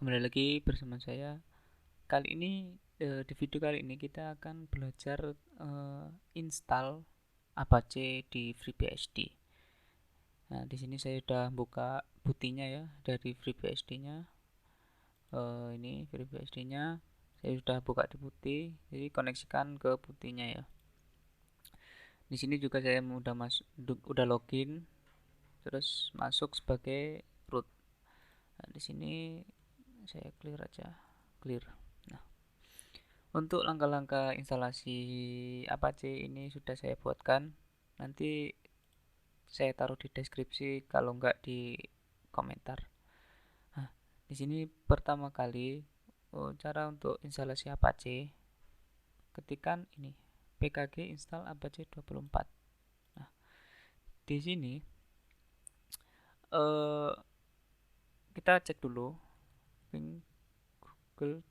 Kembali lagi bersama saya. Kali ini di video kali ini kita akan belajar install Apache di FreeBSD. Nah, di sini saya sudah buka butinya ya dari FreeBSD-nya. Ini FreeBSD-nya saya sudah buka di putih, jadi koneksikan ke putihnya ya. Di sini juga saya udah login, terus masuk sebagai root. Nah, di sini saya clear aja, clear. Nah, untuk langkah-langkah instalasi Apache ini sudah saya buatkan. Nanti saya taruh di deskripsi, kalau enggak di komentar. Nah, di sini pertama kali cara untuk instalasi Apache, ketikan ini pkg install Apache 24. Nah, di sini eh, kita cek dulu ping Google.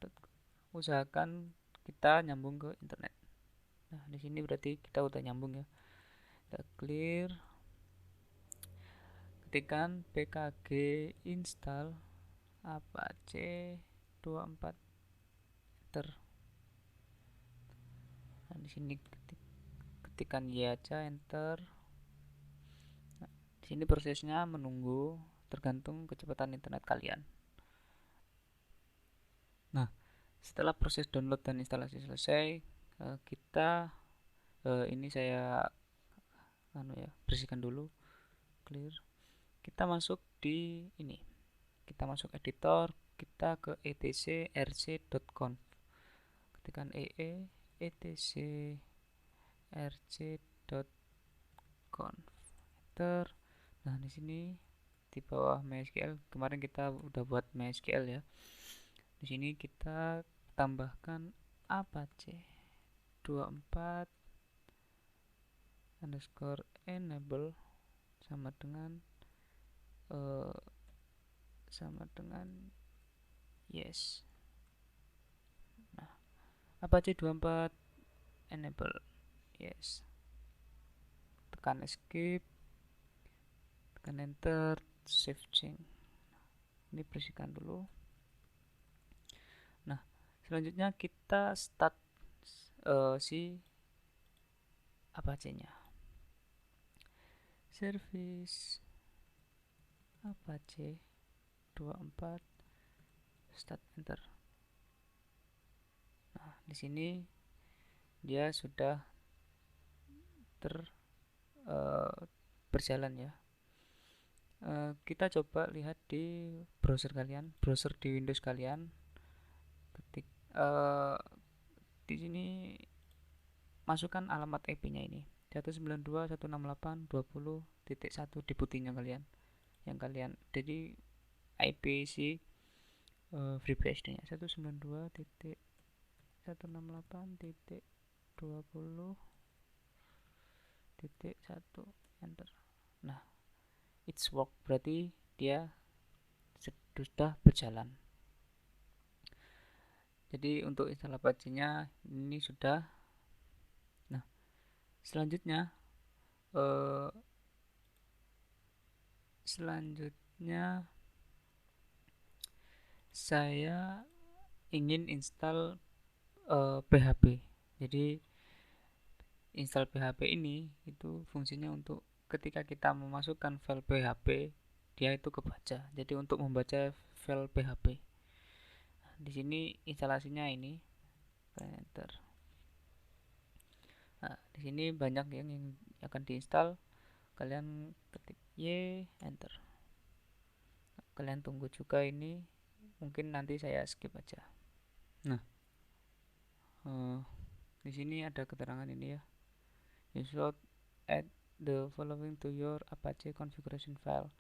Usahakan kita nyambung ke internet. Nah, di sini berarti kita udah nyambung ya. Kita clear, ketikkan pkg install apache 24, enter. Nah, di sini ketikkan ya aja, enter. Nah, di sini prosesnya menunggu, tergantung kecepatan internet kalian. Nah, setelah proses download dan instalasi selesai, kita ini saya bersihkan dulu, clear. Kita masuk di ini, kita masuk editor, kita ke etc.rc.conf, ketikkan etc.rc.conf, enter. Nah, di sini di bawah MySQL, kemarin kita udah buat MySQL ya. Di sini kita tambahkan apache 24 underscore enable sama dengan uh, yes. Nah, apache 24 enable yes, tekan escape, tekan enter, save change. Ini bersihkan dulu. Nah, selanjutnya kita start si Apache-nya. Service Apache 24 start, enter. Nah, di sini dia sudah berjalan ya. Kita coba lihat di browser kalian, browser di Windows kalian. Ketik di sini masukkan alamat IP-nya ini 192.168.20.1 di putihnya kalian, yang kalian, jadi IP si FreeBSD-nya 192.168.20.1, enter. Nah, it's work, berarti dia sudah berjalan. Jadi untuk install Apache-nya ini sudah. Nah, selanjutnya saya ingin install PHP. Jadi install PHP ini itu fungsinya untuk ketika kita memasukkan file PHP, dia itu kebaca. Jadi untuk membaca file PHP. Nah, di sini instalasinya ini, enter. Nah, di sini banyak yang akan diinstal. Kalian ketik y, enter. Nah, kalian tunggu juga ini, mungkin nanti saya skip aja. Nah, di sini ada keterangan ini ya. You should add the following to your Apache configuration file.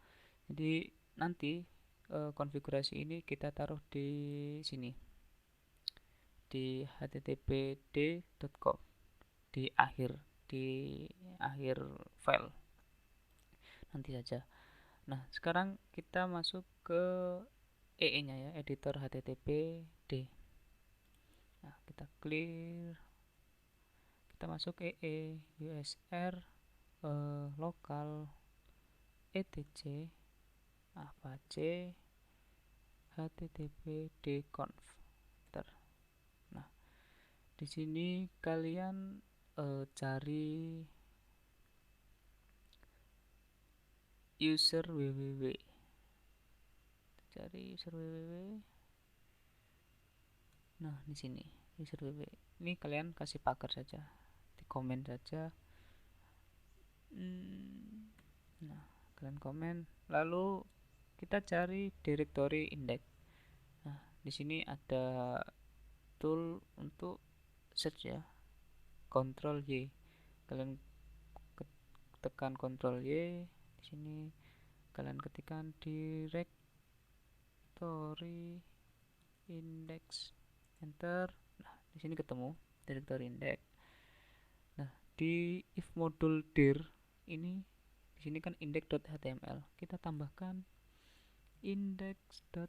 Jadi nanti konfigurasi ini kita taruh di sini, di httpd.com, di akhir file nanti saja. Nah, sekarang kita masuk ke EE-nya ya, editor httpd. Nah, kita clear, kita masuk EE usr local etc apache http dconf. Nah, di sini kalian cari user www. Nah, di sini user www. Ini kalian kasih pagar saja, di komen saja. Nah, kalian komen, lalu kita cari directory index. Nah, di sini ada tool untuk search ya, Ctrl Y. Kalian tekan Ctrl Y. Di sini kalian ketikkan directory index, enter. Nah, di sini ketemu directory index. Nah, di if module dir ini, di sini kan index.html, kita tambahkan index.php.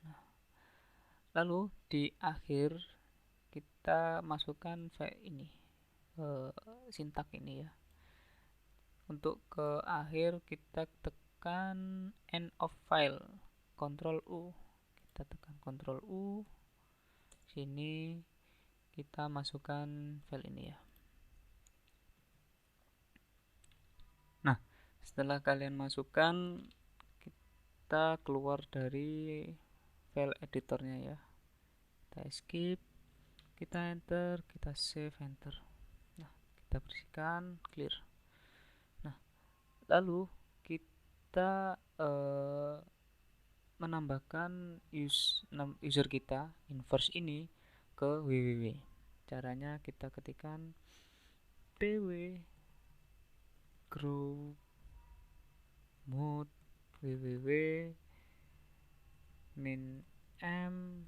Nah, lalu di akhir kita masukkan file ini, sintak ini ya. Untuk ke akhir kita tekan end of file, Ctrl U. Kita tekan Ctrl U. Sini kita masukkan file ini ya. Nah, setelah kalian masukkan, kita keluar dari file editornya ya. Kita escape, kita enter, kita save, enter. Nah, kita bersihkan, clear. Nah, lalu kita menambahkan user kita inverse ini ke www. Caranya kita ketikkan pw group mode www min m,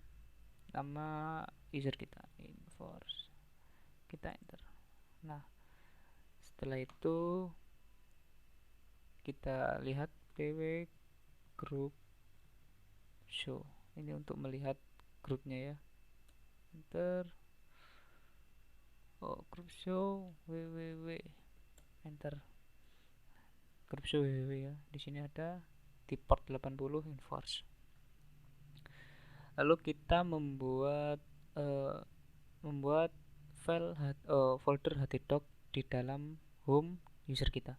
nama user kita inverse, kita enter. Nah, setelah itu kita lihat pw group show, ini untuk melihat grupnya ya, enter. Group show www, enter. Group show www ya, di sini ada di port 80 inverse. Lalu kita membuat file folder htdoc di dalam home user kita.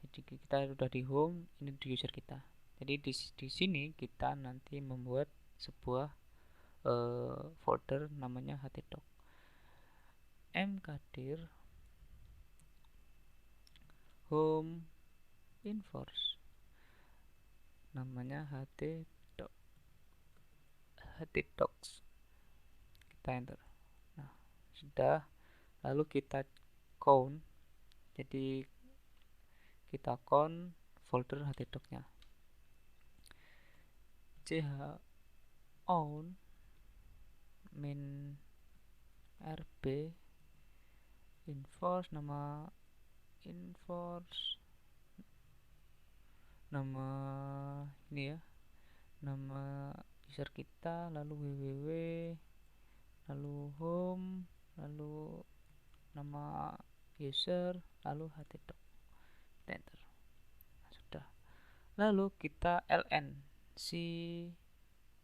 Jadi kita sudah di home, ini di user kita. Jadi di sini kita nanti membuat sebuah folder namanya htdoc. mkdir home inverse, namanya htdocs. Kita enter. Nah, sudah. Lalu kita count, jadi kita count folder htdoc-nya. ch own min rb inverse, nama ini ya, nama user kita, lalu www, lalu home, lalu nama user, lalu htdoc, enter. Nah, sudah. Lalu kita ln si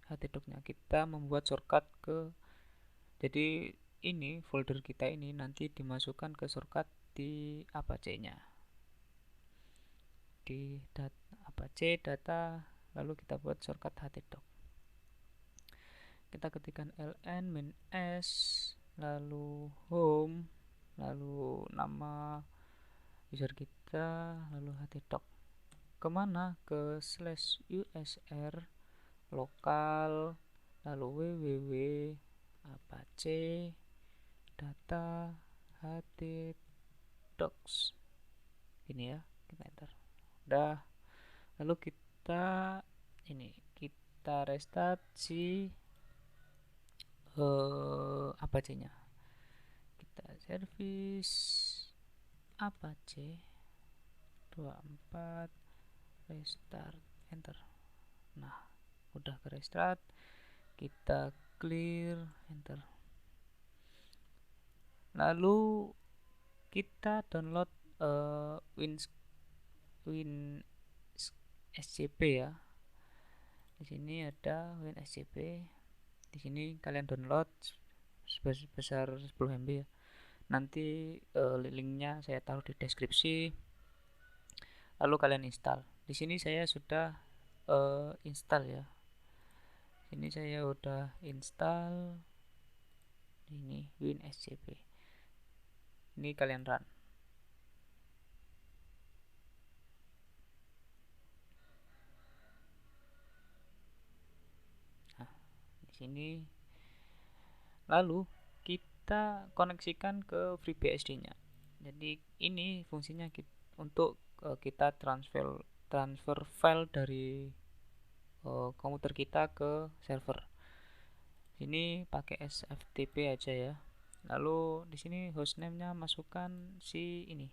htdoc-nya, kita membuat shortcut ke, jadi ini folder kita ini nanti dimasukkan ke shortcut di apache-nya, di apache data, lalu kita buat shortcut htdoc. Kita ketikkan ln min s, lalu home, lalu nama user kita, lalu htdoc. Kemana? Ke /usr lokal, lalu www apache data htdocs, ini ya, kita enter. Udah. Lalu kita restart si apache-nya. Kita service apache 24 restart, enter. Nah, udah ke restart, kita clear, enter. Lalu kita download SCP ya. Di sini ada WinSCP. Di sini kalian download sebesar 10 MB ya. Nanti linknya saya taruh di deskripsi. Lalu kalian install. Di sini saya sudah install ya. Ini saya udah install ini WinSCP. Ini kalian run. Nah, di sini lalu kita koneksikan ke FreeBSD-nya. Jadi ini fungsinya untuk kita transfer file dari komputer kita ke server. Sini pakai SFTP aja ya. Lalu di sini hostname-nya masukkan si ini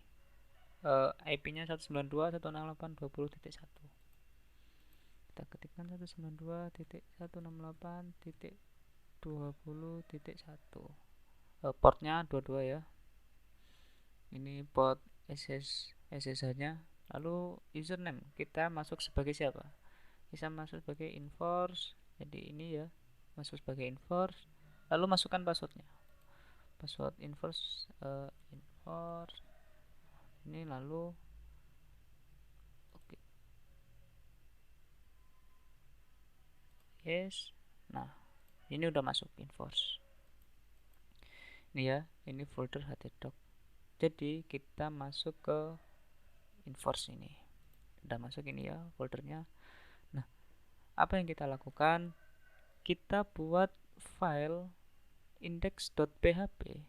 IP-nya 192.168.20.1. Kita ketikkan 192.168.20.1. Portnya 22 ya. Ini port SSH-nya. Lalu username kita masuk sebagai siapa? Bisa masuk sebagai enforce. Jadi ini ya, masuk sebagai enforce. Lalu masukkan passwordnya. Password enforce enforce ini, lalu oke, yes. Nah, ini udah masuk enforce. Ini ya, ini folder htdoc. Jadi kita masuk ke enforce ini. Udah masuk ini ya foldernya. Nah, apa yang kita lakukan? Kita buat file index.php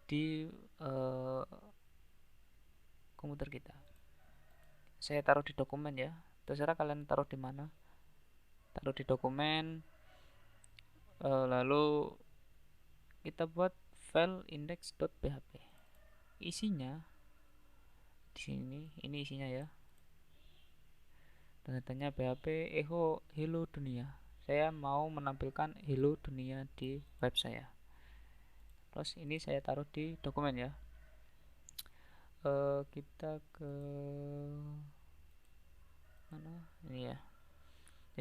di komputer kita. Saya taruh di dokumen ya. Terserah kalian taruh di mana. Taruh di dokumen. Lalu kita buat file index.php. Isinya di sini, ini isinya ya. Tanda-tanya PHP echo hello dunia. Saya mau menampilkan hello dunia di web saya. Terus ini saya taruh di dokumen ya. Kita ke mana? Ini ya.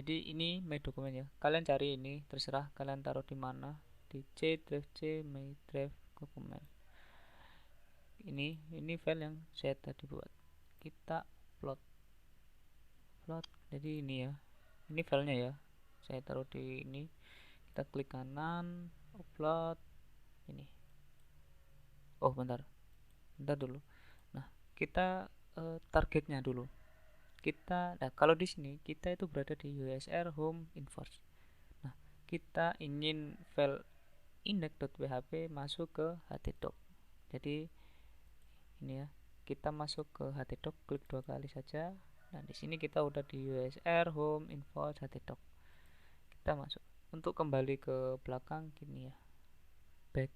Jadi ini my dokumen ya. Kalian cari ini, terserah kalian taruh di mana. Di C drive, C my drive dokumen. Ini file yang saya tadi buat. Kita upload. Jadi ini ya. Ini filenya ya. Saya taruh di ini. Kita klik kanan, upload. Ini. Oh, bentar. Bentar dulu. Nah, kita targetnya dulu. Nah, kalau di sini kita itu berada di USR home enforce. Nah, kita ingin file index.php masuk ke htdoc. Jadi ini ya, kita masuk ke htdoc, klik 2 kali saja. Nah, di sini kita udah di USR home enforce htdoc. Kita masuk. Untuk kembali ke belakang gini ya, back.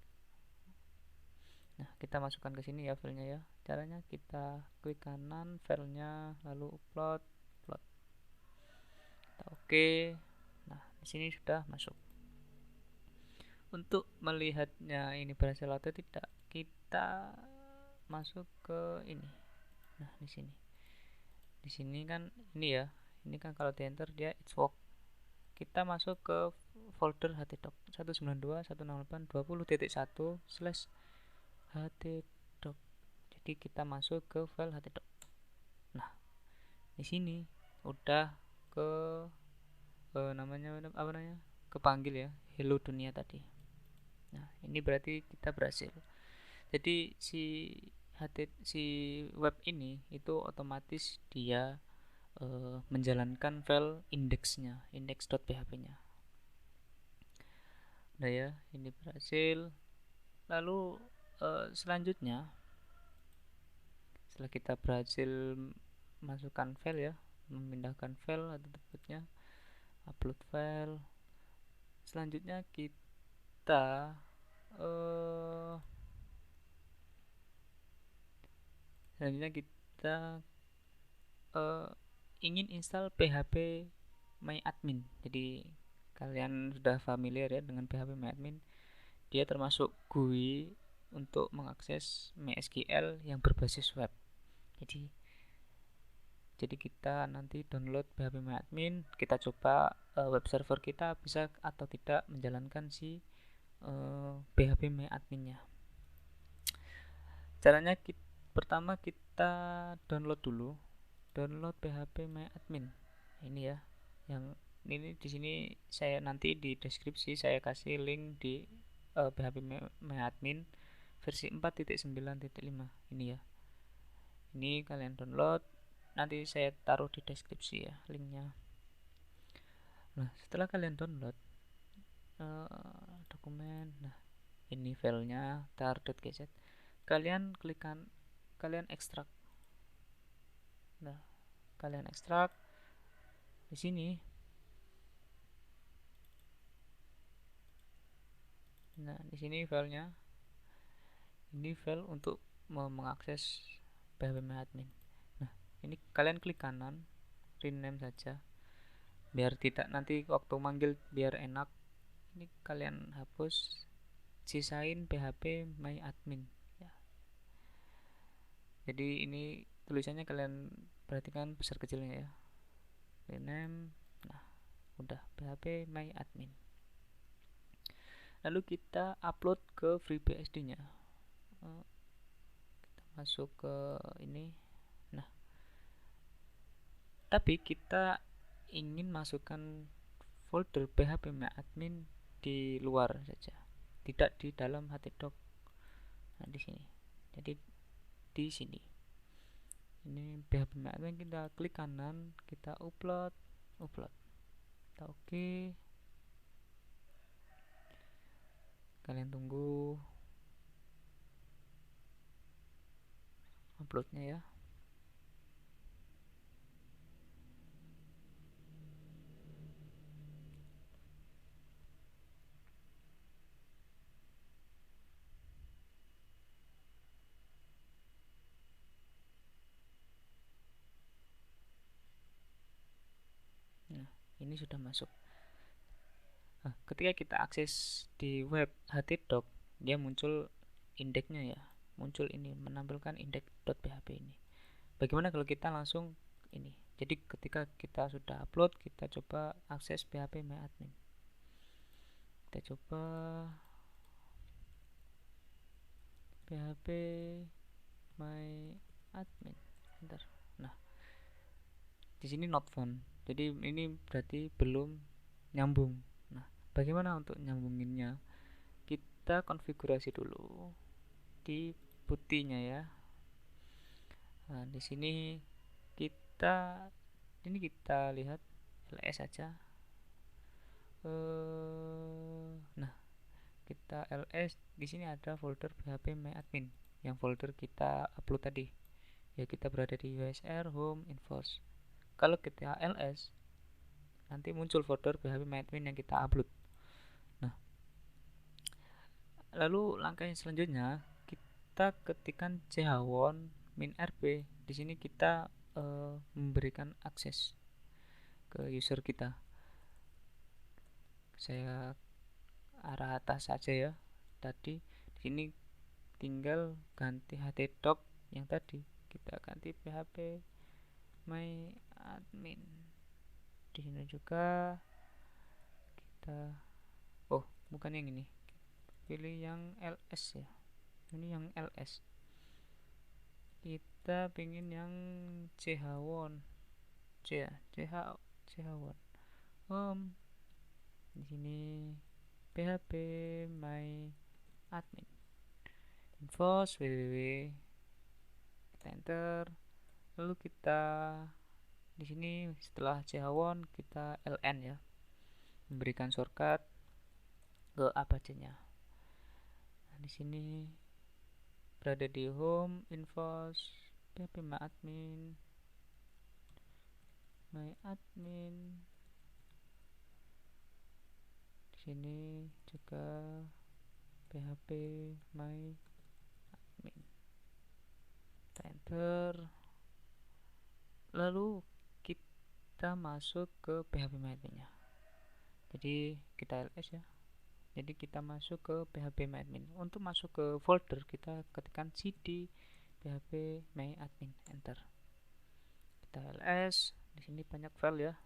Nah, kita masukkan ke sini ya filenya ya. Caranya kita klik kanan filenya, lalu upload. Kita oke. Nah, di sini sudah masuk. Untuk melihatnya ini berhasil atau tidak, kita masuk ke ini. Nah, di sini. Di sini kan ini ya. Ini kan kalau di enter dia it's work. Kita masuk ke folder htdoc 192.168.20.1/htdoc. Jadi kita masuk ke file htdoc. Nah, di sini udah ke namanya apa namanya? Kepanggil ya, hello dunia tadi. Nah, ini berarti kita berhasil. Jadi si web ini itu otomatis dia menjalankan file indeksnya, index.php-nya. Udah ya, ini berhasil. Lalu selanjutnya setelah kita berhasil masukkan file ya, memindahkan file atau tepatnya upload file, selanjutnya kita ingin install PHP MyAdmin. Jadi kalian sudah familiar ya dengan PHP MyAdmin. Dia termasuk GUI untuk mengakses MySQL yang berbasis web. Jadi Jadi kita nanti download phpMyAdmin, kita coba web server kita bisa atau tidak menjalankan si phpMyAdminnya. Caranya pertama kita download dulu, download phpMyAdmin. Ini ya, yang ini di sini saya nanti di deskripsi saya kasih link di phpMyAdmin versi 4.9.5 ini ya. Ini kalian download, nanti saya taruh di deskripsi ya linknya. Nah, setelah kalian download dokumen, nah ini filenya tar.gz, kalian kalian ekstrak. Nah, kalian ekstrak di sini. Nah, di sini filenya. Ini file untuk mengakses phpMyAdmin. Nah, ini kalian klik kanan, rename saja. Biar tidak nanti waktu manggil biar enak. Ini kalian hapus, sisain phpMyAdmin ya. Jadi ini tulisannya kalian perhatikan besar kecilnya ya. Rename. Nah, udah phpMyAdmin. Lalu kita upload ke FreeBSD-nya. Kita masuk ke ini. Nah, tapi kita ingin masukkan folder phpMyAdmin di luar saja, tidak di dalam htdoc. Nah, di sini. Jadi di sini. Ini phpMyAdmin, kita klik kanan, kita upload. Kita oke. Kalian tunggu uploadnya ya. Nah, ini sudah masuk. Nah, ketika kita akses di web htdoc, dia muncul indeksnya ya, muncul ini menampilkan index.php ini. Bagaimana kalau kita langsung ini? Jadi ketika kita sudah upload, kita coba akses phpMyAdmin. Kita coba phpMyAdmin. Bentar. Nah, di sini not found. Jadi ini berarti belum nyambung. Nah, bagaimana untuk nyambunginnya? Kita konfigurasi dulu di putihnya ya. Nah, di sini kita lihat ls saja. Nah, kita ls di sini ada folder phpMyAdmin yang folder kita upload tadi. Ya, kita berada di usr home infos. Kalau kita ls nanti muncul folder phpMyAdmin yang kita upload. Nah, lalu langkah yang selanjutnya kita ketikkan chone min rb. Di sini kita memberikan akses ke user kita. Saya arah atas saja ya. Tadi di sini tinggal ganti htdoc yang tadi, kita ganti phpMyAdmin. Di sini juga kita bukan yang ini, pilih yang ls ya. Ini yang ls, kita pengen yang chone di sini phpMyAdmin infos www. Kita enter, lalu kita di sini setelah chone kita ln ya, memberikan shortcut ke apache-nya. Nah, di sini berada di home infos phpMyAdmin di sini juga phpMyAdmin. Kita enter, lalu kita masuk ke phpMyAdmin-nya. Jadi kita ls ya. Jadi kita masuk ke phpMyAdmin. Untuk masuk ke folder kita ketikkan cd phpMyAdmin, enter. kita ls. Di sini banyak file ya.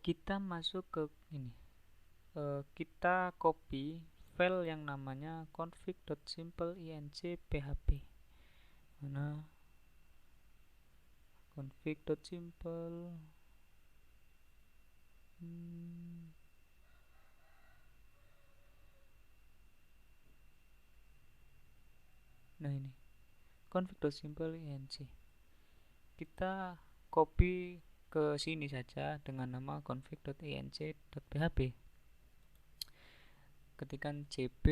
Kita masuk ke ini. Kita copy file yang namanya config.simple.inc.php. Mana config.simple. Nah ini config.simple.inc. Kita copy ke sini saja dengan nama config.inc.php. Ketikkan cp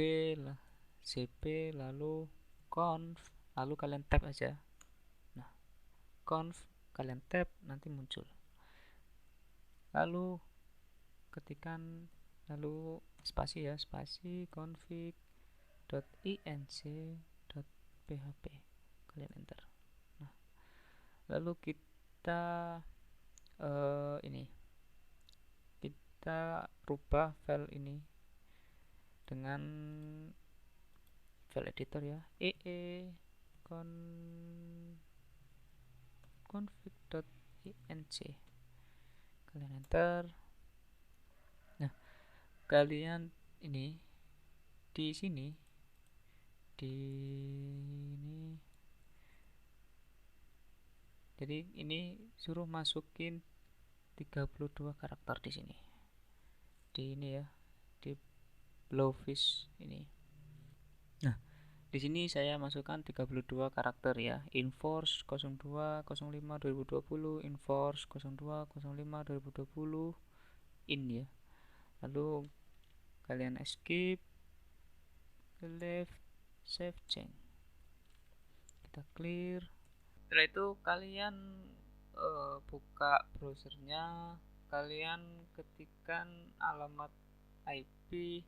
lalu conf, lalu kalian tab aja. Nah, conf kalian tab, nanti muncul. Lalu ketikkan lalu spasi ya, spasi config.inc.php, kalian enter. Nah, lalu kita kita rubah file ini dengan file editor ya, config.inc, kalian enter. Nah, kalian ini di sini jadi ini suruh masukin 32 karakter di sini. Di ini ya, di blowfish ini. Nah, di sini saya masukkan 32 karakter ya. Enforce 02 05 2020, enforce 02 05 2020 in ya. Lalu kalian escape, left, save change. Kita clear. Setelah itu kalian buka browsernya, kalian ketikkan alamat IP,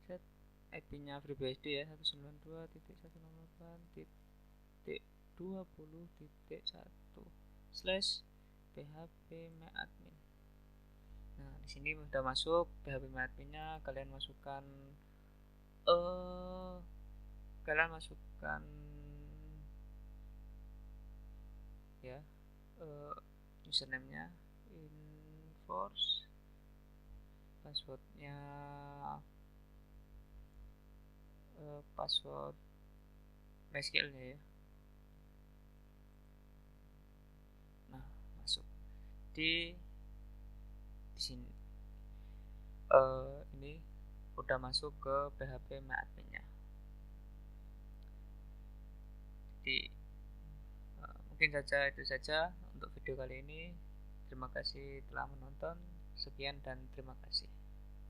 set IP-nya FreeBSD ya, 192.168.20.1/phpMyAdmin. Nah, di sini sudah masuk phpMyAdmin-nya. Kalian masukkan ya username-nya, enforce, passwordnya password MySQL-nya ya. Nah, masuk di sini. Ini udah masuk ke phpMyAdmin-nya. Jadi mungkin saja itu saja untuk video kali ini. Terima kasih telah menonton. Sekian dan terima kasih.